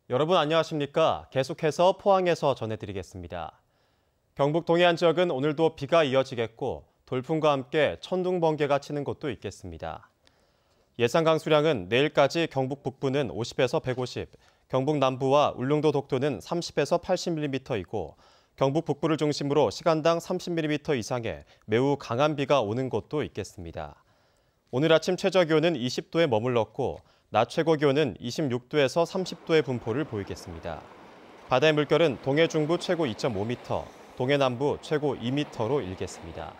여러분 안녕하십니까? 계속해서 포항에서 전해드리겠습니다. 경북 동해안 지역은 오늘도 비가 이어지겠고 돌풍과 함께 천둥, 번개가 치는 곳도 있겠습니다. 예상 강수량은 내일까지 경북 북부는 50에서 150, 경북 남부와 울릉도 독도는 30에서 80mm이고 경북 북부를 중심으로 시간당 30mm 이상의 매우 강한 비가 오는 곳도 있겠습니다. 오늘 아침 최저기온은 20도에 머물렀고 낮 최고 기온은 26도에서 30도의 분포를 보이겠습니다. 바다의 물결은 동해 중부 최고 2.5m, 동해 남부 최고 2m로 일겠습니다.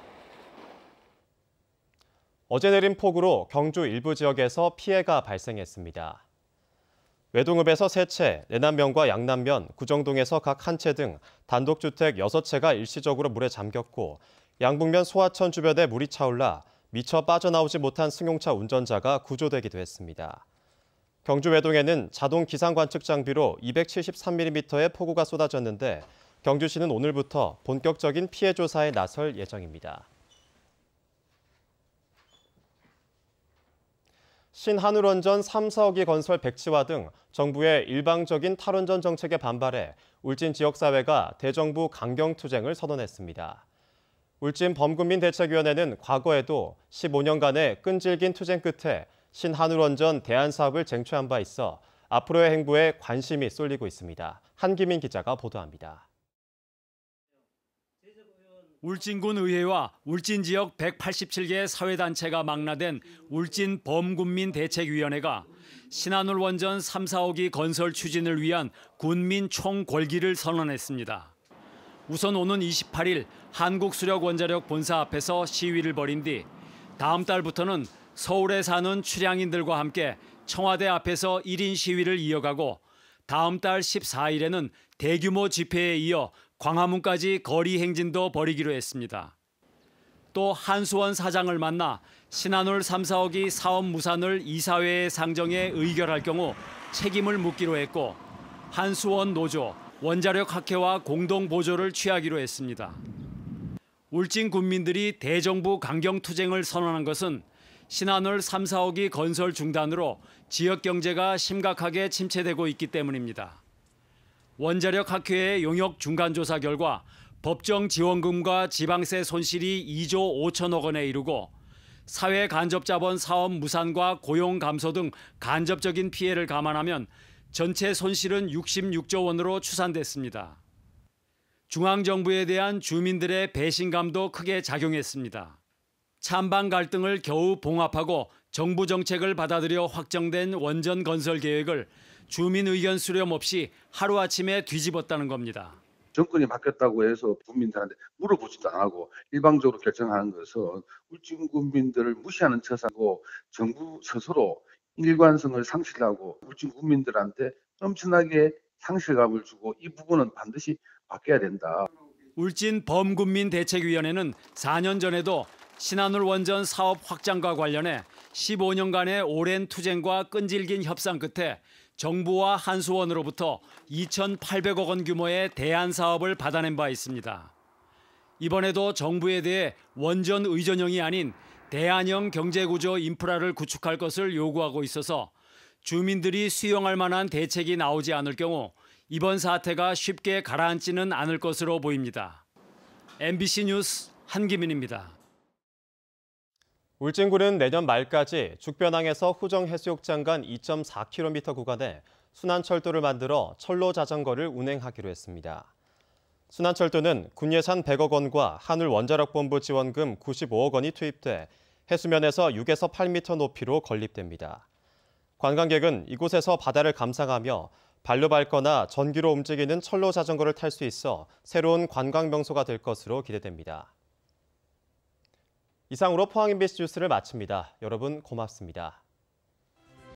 어제 내린 폭우로 경주 일부 지역에서 피해가 발생했습니다. 외동읍에서 3채, 내남면과 양남면, 구정동에서 각 1채 등 단독주택 6채가 일시적으로 물에 잠겼고 양북면 소하천 주변에 물이 차올라 미처 빠져나오지 못한 승용차 운전자가 구조되기도 했습니다. 경주 외동에는 자동 기상 관측 장비로 273mm의 폭우가 쏟아졌는데 경주시는 오늘부터 본격적인 피해 조사에 나설 예정입니다. 신한울원전 3, 4호기 건설 백지화 등 정부의 일방적인 탈원전 정책에 반발해 울진 지역사회가 대정부 강경투쟁을 선언했습니다. 울진 범국민대책위원회는 과거에도 15년간의 끈질긴 투쟁 끝에 신한울원전 대안 사업을 쟁취한 바 있어 앞으로의 행보에 관심이 쏠리고 있습니다. 한기민 기자가 보도합니다. 울진군 의회와 울진 지역 187개 사회단체가 망라된 울진 범군민대책위원회가 신한울 원전 3, 4호기 건설 추진을 위한 군민 총궐기를 선언했습니다. 우선 오는 28일 한국수력원자력 본사 앞에서 시위를 벌인 뒤 다음 달부터는 서울에 사는 출향인들과 함께 청와대 앞에서 1인 시위를 이어가고 다음 달 14일에는 대규모 집회에 이어 광화문까지 거리 행진도 벌이기로 했습니다. 또 한수원 사장을 만나 신한울 3, 4호기 사업 무산을 이사회에 상정해 의결할 경우 책임을 묻기로 했고 한수원 노조, 원자력학회와 공동 보조를 취하기로 했습니다. 울진 군민들이 대정부 강경투쟁을 선언한 것은 신한울 3, 4호기 건설 중단으로 지역 경제가 심각하게 침체되고 있기 때문입니다. 원자력학회의 용역 중간조사 결과 법정 지원금과 지방세 손실이 2조 5천억 원에 이르고 사회 간접자본 사업 무산과 고용 감소 등 간접적인 피해를 감안하면 전체 손실은 66조 원으로 추산됐습니다. 중앙정부에 대한 주민들의 배신감도 크게 작용했습니다. 찬반 갈등을 겨우 봉합하고 정부 정책을 받아들여 확정된 원전 건설 계획을 주민 의견 수렴 없이 하루아침에 뒤집었다는 겁니다. 정권이 바뀌었다고 해서 국민들한테 물어보지도 않고 일방적으로 결정하는 것은 울진 국민들을 무시하는 처사고 정부 스스로 일관성을 상실하고 울진 국민들한테 엄청나게 상실감을 주고 이 부분은 반드시 바뀌어야 된다. 울진 범군민대책위원회는 4년 전에도 신한울 원전 사업 확장과 관련해 15년간의 오랜 투쟁과 끈질긴 협상 끝에 정부와 한수원으로부터 2,800억 원 규모의 대안 사업을 받아낸 바 있습니다. 이번에도 정부에 대해 원전 의존형이 아닌 대안형 경제구조 인프라를 구축할 것을 요구하고 있어서 주민들이 수용할 만한 대책이 나오지 않을 경우 이번 사태가 쉽게 가라앉지는 않을 것으로 보입니다. MBC 뉴스 한기민입니다. 울진군은 내년 말까지 죽변항에서 후정해수욕장 간 2.4km 구간에 순환철도를 만들어 철로 자전거를 운행하기로 했습니다. 순환철도는 군 예산 100억 원과 한울원자력본부 지원금 95억 원이 투입돼 해수면에서 6에서 8m 높이로 건립됩니다. 관광객은 이곳에서 바다를 감상하며 발로 밟거나 전기로 움직이는 철로 자전거를 탈 수 있어 새로운 관광 명소가 될 것으로 기대됩니다. 이상으로 포항 MBC 뉴스를 마칩니다. 여러분 고맙습니다.